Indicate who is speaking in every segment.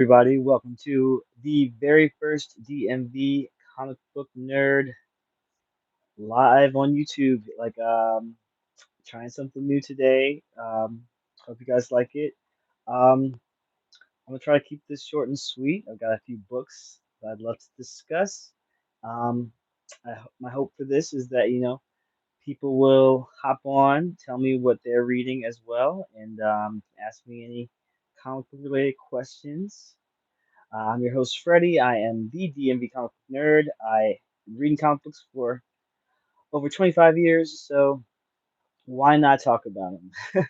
Speaker 1: everybody. Welcome to the very first DMV Comic Book Nerd live on YouTube. Trying something new today. Hope you guys like it. Um, I'm gonna try to keep this short and sweet. I've got a few books that I'd love to discuss. Um, my hope for this is that people will hop on, tell me what they're reading as well, and ask me any comic book related questions. I'm your host, Freddy. I am the DMV comic book nerd. I been reading comic books for over 25 years, so why not talk about them?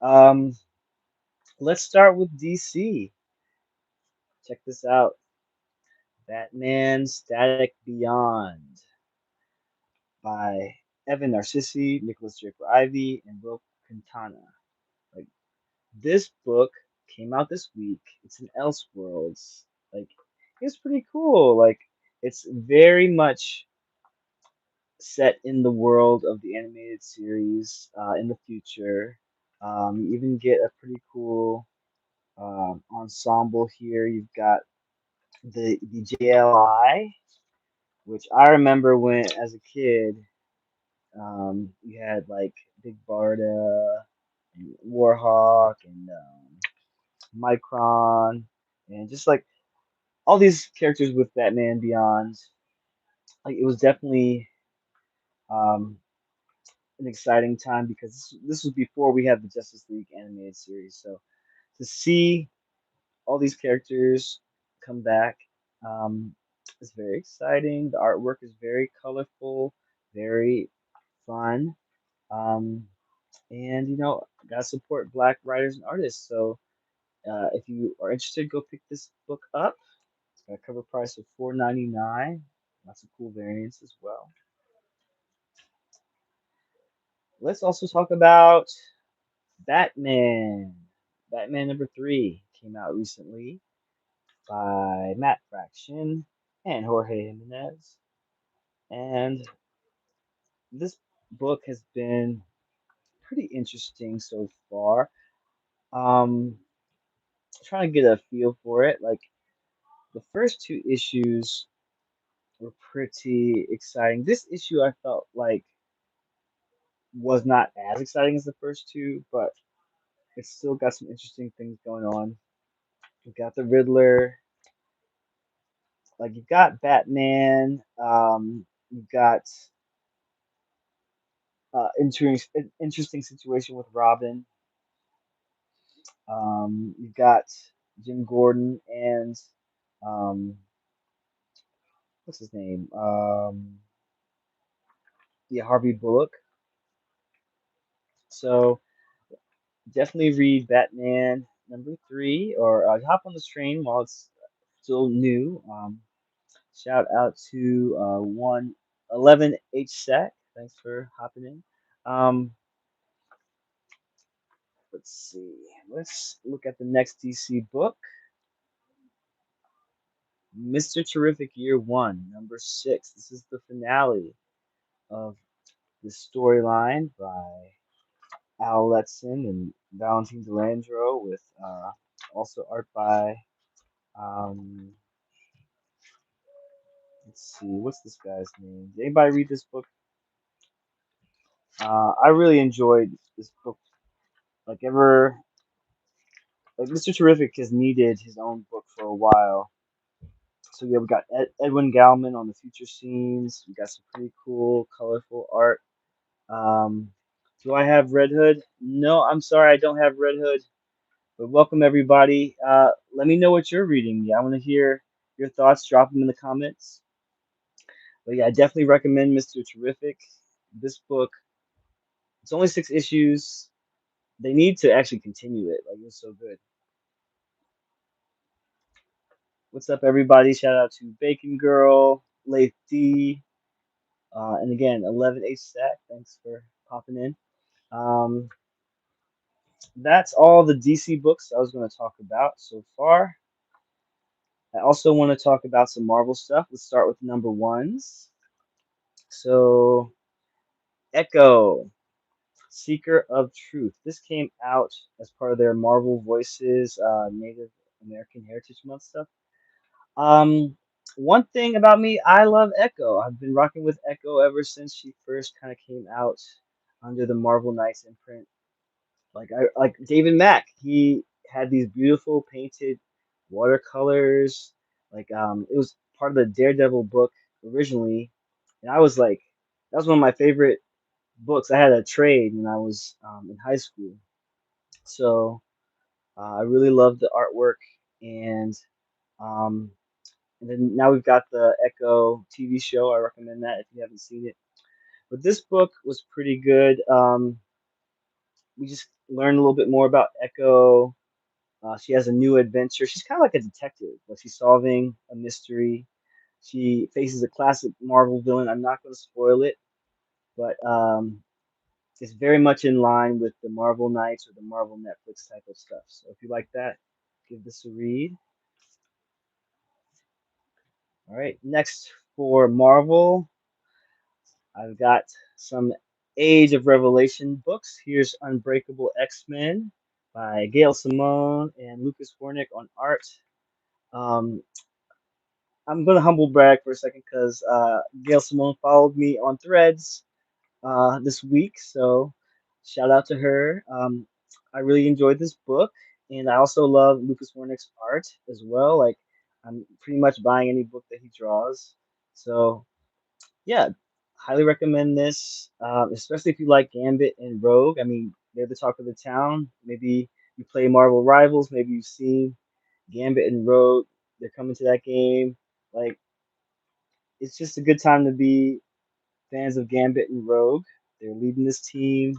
Speaker 1: um, let's start with DC. Check this out: Batman Static Beyond by Evan Narcissi, Nicholas Draper Ivy, and Will Quintana. Like this book came out this week. It's in Elseworlds. Like it's pretty cool. Like it's very much set in the world of the animated series in the future. You even get a pretty cool ensemble here. You've got the JLI, which I remember when as a kid, you had like Big Barda and Warhawk and Micron and just like all these characters with Batman Beyond. Like it was definitely um, an exciting time because this was before we had the Justice League animated series. So to see all these characters come back is very exciting. The artwork is very colorful, very fun, um, and gotta support Black writers and artists. So if you are interested, go pick this book up. It's got a cover price of $4.99. Lots of cool variants as well. Let's also talk about Batman. Batman number three came out recently by Matt Fraction and Jorge Jimenez. And this book has been pretty interesting so far. Um, trying to get a feel for it. Like the first two issues were pretty exciting. This issue I felt like was not as exciting as the first two, but it's still got some interesting things going on. You've got the Riddler, like you've got Batman, you've got interesting situation with Robin. You've got Jim Gordon and um, what's his name? Yeah, Harvey Bullock. So definitely read Batman number three, or hop on this train while it's still new. Shout out to 111 HSAC. Thanks for hopping in. Um, let's see. Let's look at the next DC book. Mr. Terrific Year One, number six. This is the finale of the storyline by Al Letson and Valentin Delandro, with also art by um, let's see, what's this guy's name? Did anybody read this book? I really enjoyed this book. Like Mr. Terrific has needed his own book for a while. So yeah, we got Edwin Galman on the future scenes. We got some pretty cool, colorful art. Um, do I have Red Hood? No, I'm sorry, I don't have Red Hood. But welcome everybody. Let me know what you're reading. Yeah, I want to hear your thoughts. Drop them in the comments. But yeah, I definitely recommend Mr. Terrific. This book, it's only six issues. They need to actually continue it. Like it was so good. What's up, everybody? Shout out to Bacon Girl, Leif D, and again 11H Stack. Thanks for popping in. Um, that's all the DC books I was going to talk about so far. I also want to talk about some Marvel stuff. Let's start with number ones. So, Echo, Seeker of Truth. This came out as part of their Marvel Voices Native American Heritage Month stuff. Um, One thing about me, I love Echo. I've been rocking with Echo ever since she first kind of came out under the Marvel Knights imprint. Like David Mack, he had these beautiful painted watercolors. It was part of the Daredevil book originally, and I was like, that was one of my favorite books. I had a trade when I was in high school, so I really loved the artwork, and um, and then now we've got the Echo TV show. I recommend that if you haven't seen it. But this book was pretty good. We just learned a little bit more about Echo. She has a new adventure. She's kind of like a detective, like she's solving a mystery. She faces a classic Marvel villain. I'm not going to spoil it, but it's very much in line with the Marvel Knights or the Marvel Netflix type of stuff. So if you like that, give this a read. All right, next for Marvel, I've got some Age of Revelation books. Here's Unbreakable X-Men by Gail Simone and Lucas Wernick on art. Um, I'm gonna humble brag for a second because Gail Simone followed me on Threads this week, so shout out to her. I really enjoyed this book, and I also love Lucas Wernick's art as well. Like I'm pretty much buying any book that he draws. So yeah, highly recommend this, especially if you like Gambit and Rogue. I mean, they're the talk of the town. Maybe you play Marvel Rivals. Maybe you've seen Gambit and Rogue. They're coming to that game. Like it's just a good time to be fans of Gambit and Rogue. They're leading this team.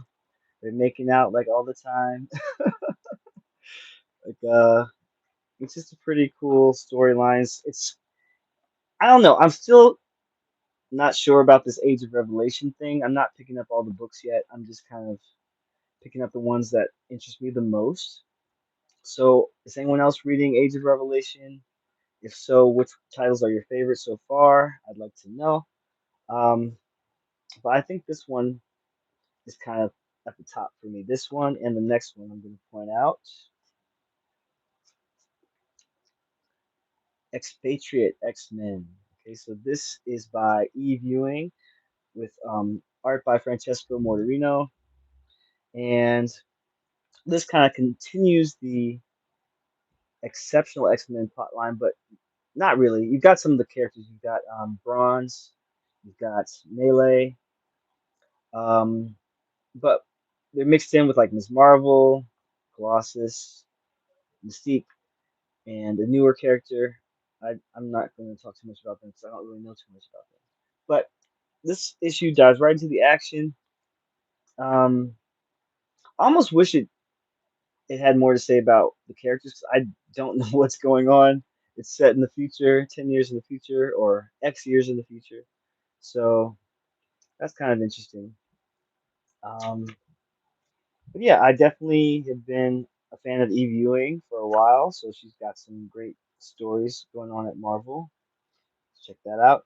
Speaker 1: They're making out like all the time. like it's just a pretty cool storylines. It's I don't know. I'm still not sure about this Age of Revelation thing. I'm not picking up all the books yet. I'm just kind of picking up the ones that interest me the most. So, is anyone else reading Age of Revelation? If so, which titles are your favorite so far? I'd like to know. Um, but I think this one is kind of at the top for me. This one and the next one I'm going to point out. Expatriate X-Men. Okay, so this is by Eve Ewing with art by Francesco Mortarino, and this kind of continues the exceptional X-Men plotline, but not really. You've got some of the characters. You've got Bronze, you've got Melee, um, but they're mixed in with like Ms. Marvel, Colossus, Mystique, and a newer character. I'm not going to talk too much about them because I don't really know too much about them. But this issue dives right into the action. Um, I almost wish it had more to say about the characters 'cause I don't know what's going on. It's set in the future, 10 years in the future, or X years in the future. So that's kind of interesting. Um, but yeah, I definitely have been a fan of Eve Ewing for a while, so she's got some great stories going on at Marvel. Check that out.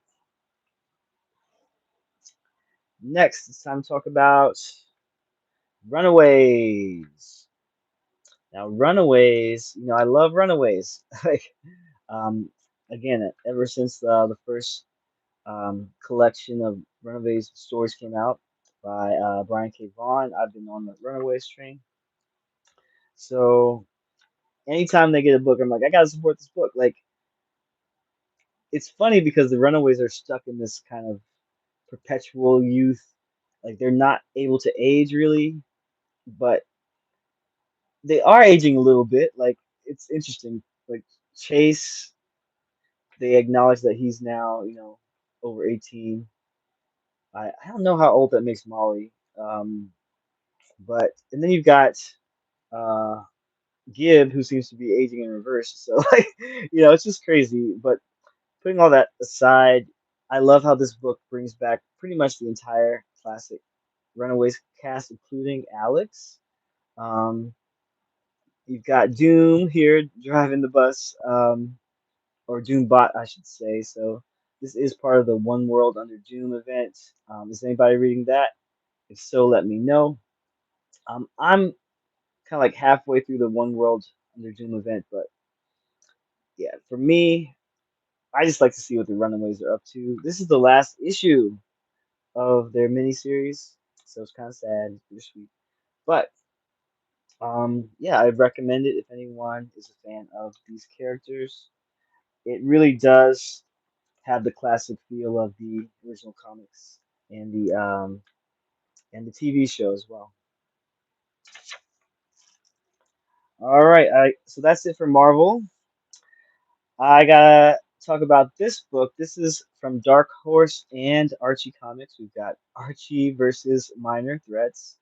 Speaker 1: Next, it's time to talk about Runaways. Now, Runaways, I love Runaways. like, um, again, ever since the first collection of Runaways stories came out by Brian K. Vaughan, I've been on the Runaways train. So anytime they get a book, I'm like, I gotta support this book. Like, it's funny because the Runaways are stuck in this kind of perpetual youth. Like, they're not able to age really, but they are aging a little bit. Like, it's interesting. Like, Chase, they acknowledge that he's now, over 18. I don't know how old that makes Molly. But, and then you've got uh, Gibb, who seems to be aging in reverse. So, like, it's just crazy. But putting all that aside, I love how this book brings back pretty much the entire classic Runaways cast, including Alex. Um, you've got Doom here driving the bus, or Doombot, I should say. So this is part of the One World Under Doom event. Is anybody reading that? If so, let me know. I'm kind of like halfway through the One World Under Doom event, but yeah, for me, I just like to see what the Runaways are up to. This is the last issue of their miniseries, so it's kind of sad, it's bittersweet. But yeah, I'd recommend it if anyone is a fan of these characters. It really does have the classic feel of the original comics and the TV show as well. All right, so that's it for Marvel. I gotta talk about this book. This is from Dark Horse and Archie Comics. We've got Archie versus Minor Threats.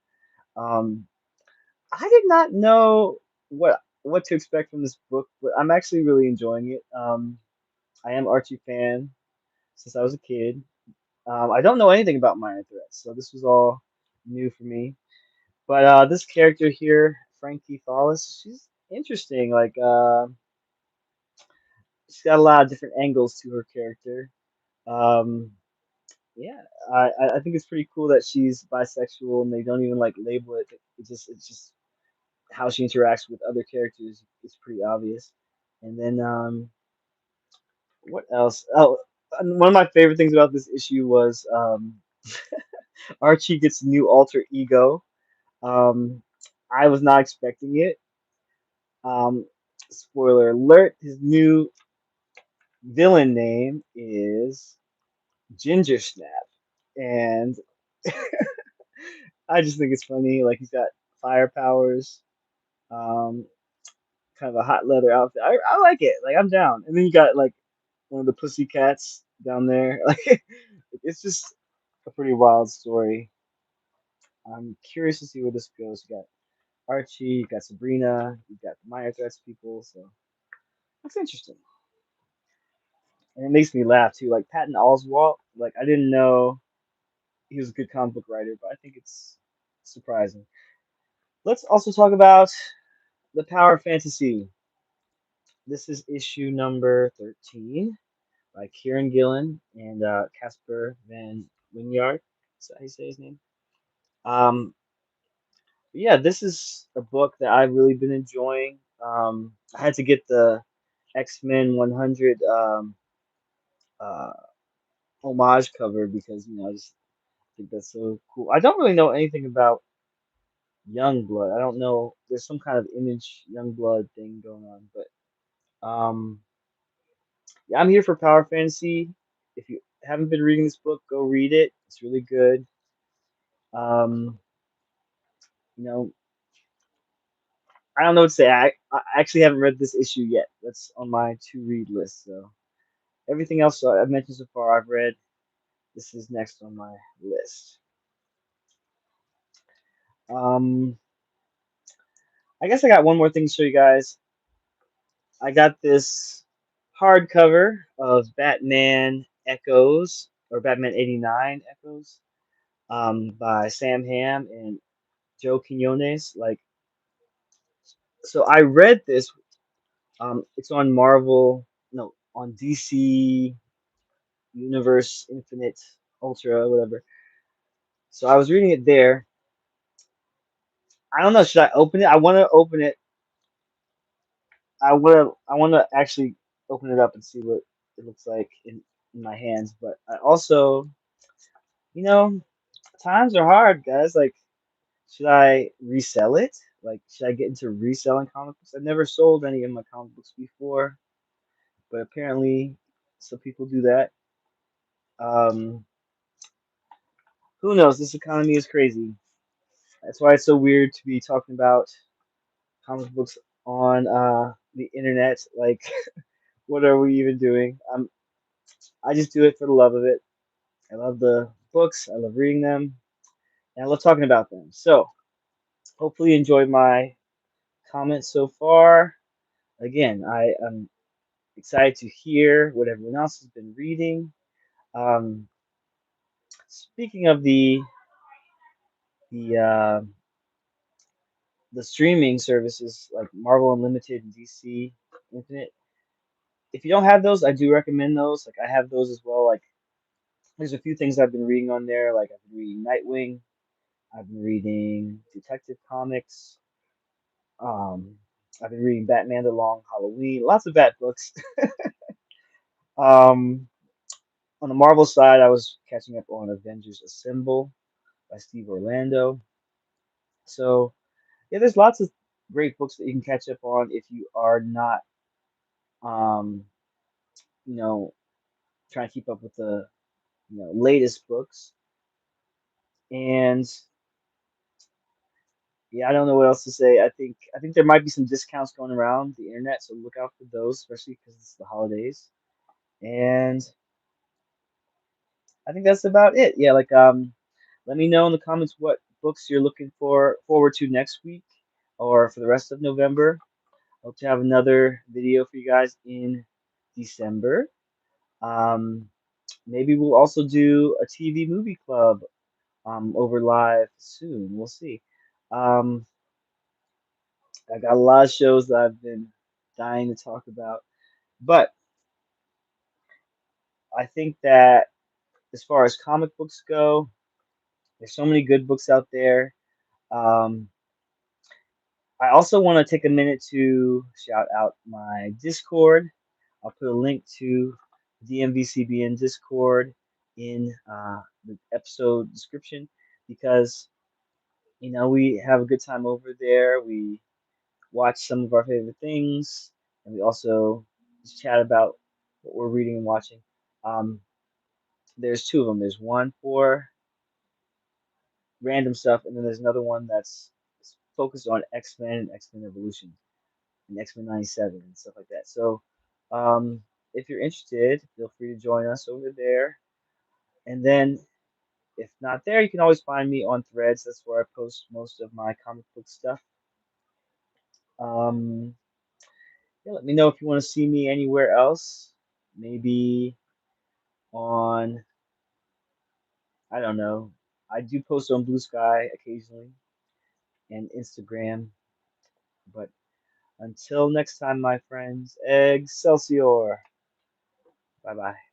Speaker 1: Um, I did not know what to expect from this book, but I'm actually really enjoying it. I am Archie fan since I was a kid. I don't know anything about Minor Threats, so this was all new for me. But this character here, Frankie Thales, she's interesting. She's got a lot of different angles to her character. Um, yeah, I think it's pretty cool that she's bisexual and they don't even like label it. It's just how she interacts with other characters is pretty obvious. And then what else? Oh, and one of my favorite things about this issue was Archie gets a new alter ego. Um, I was not expecting it. Um, Spoiler alert: his new villain name is Ginger Snap, and I just think it's funny. Like he's got fire powers, um, kind of a hot leather outfit. I like it. Like I'm down. And then you got like one of the pussy cats down there. Like it's just a pretty wild story. I'm curious to see where this goes. You got Archie, you got Sabrina, you got the Minor Threats people, so that's interesting. And it makes me laugh too. Like Patton Oswalt, like I didn't know he was a good comic book writer, but I think it's surprising. Let's also talk about the Power Fantasy. This is issue number 13 by Kieran Gillen and Casper Van Winyard. Is that how you say his name? Um, yeah, this is a book that I've really been enjoying. I had to get the X-Men 100 uh, homage cover because I just think that's so cool. I don't really know anything about Youngblood. I don't know. There's some kind of Image Youngblood thing going on, but yeah, I'm here for Power Fantasy. If you haven't been reading this book, go read it. It's really good. Um, you know, I don't know what to say. I actually haven't read this issue yet. That's on my to read list. So everything else I've mentioned so far, I've read. This is next on my list. Um, I guess I got one more thing to show you guys. I got this hardcover of Batman Echoes or Batman '89 Echoes by Sam Hamm and Joe Quinones. Like, so I read this. It's on Marvel, no, on DC Universe Infinite Ultra, whatever. So I was reading it there. I don't know. Should I open it? I want to open it. I want to actually open it up and see what it looks like in my hands. But I also, you know, times are hard, guys. Like, should I resell it? Like, should I get into reselling comic books? I've never sold any of my comic books before, but apparently some people do that. Um, who knows? This economy is crazy. That's why it's so weird to be talking about comic books on the internet. Like, what are we even doing? I just do it for the love of it. I love the books. I love reading them, and I love talking about them. So, hopefully, you enjoyed my comments so far. Again, I am excited to hear what everyone else has been reading. Um, Speaking of the the streaming services like Marvel Unlimited and DC Infinite, if you don't have those, I do recommend those. Like I have those as well. Like there's a few things I've been reading on there. Like I've been reading Nightwing. I've been reading Detective Comics. Um, I've been reading Batman: The Long Halloween. Lots of Bat books. Um, on the Marvel side, I was catching up on Avengers Assemble by Steve Orlando. So yeah, there's lots of great books that you can catch up on if you are not, um, you know, trying to keep up with the latest books. And yeah, I don't know what else to say. I think there might be some discounts going around the internet, so look out for those, especially because it's the holidays. And I think that's about it. Yeah, like let me know in the comments what books you're looking forward to next week or for the rest of November. Hope to have another video for you guys in December. Um, maybe we'll also do a TV movie club over live soon. We'll see. Um, I got a lot of shows that I've been dying to talk about, but I think that as far as comic books go, there's so many good books out there. Um, I also want to take a minute to shout out my Discord. I'll put a link to the DMVCBN Discord in the episode description because we have a good time over there. We watch some of our favorite things, and we also just chat about what we're reading and watching. Um, there's two of them. There's one for random stuff, and then there's another one that's focused on X-Men and X-Men Evolution and X-Men '97 and stuff like that. So, um, if you're interested, feel free to join us over there. And then, if not there, you can always find me on Threads. That's where I post most of my comic book stuff. Um, yeah, let me know if you want to see me anywhere else. Maybe on, I don't know. I do post on Bluesky occasionally and Instagram. But until next time, my friends, Excelsior. Bye bye.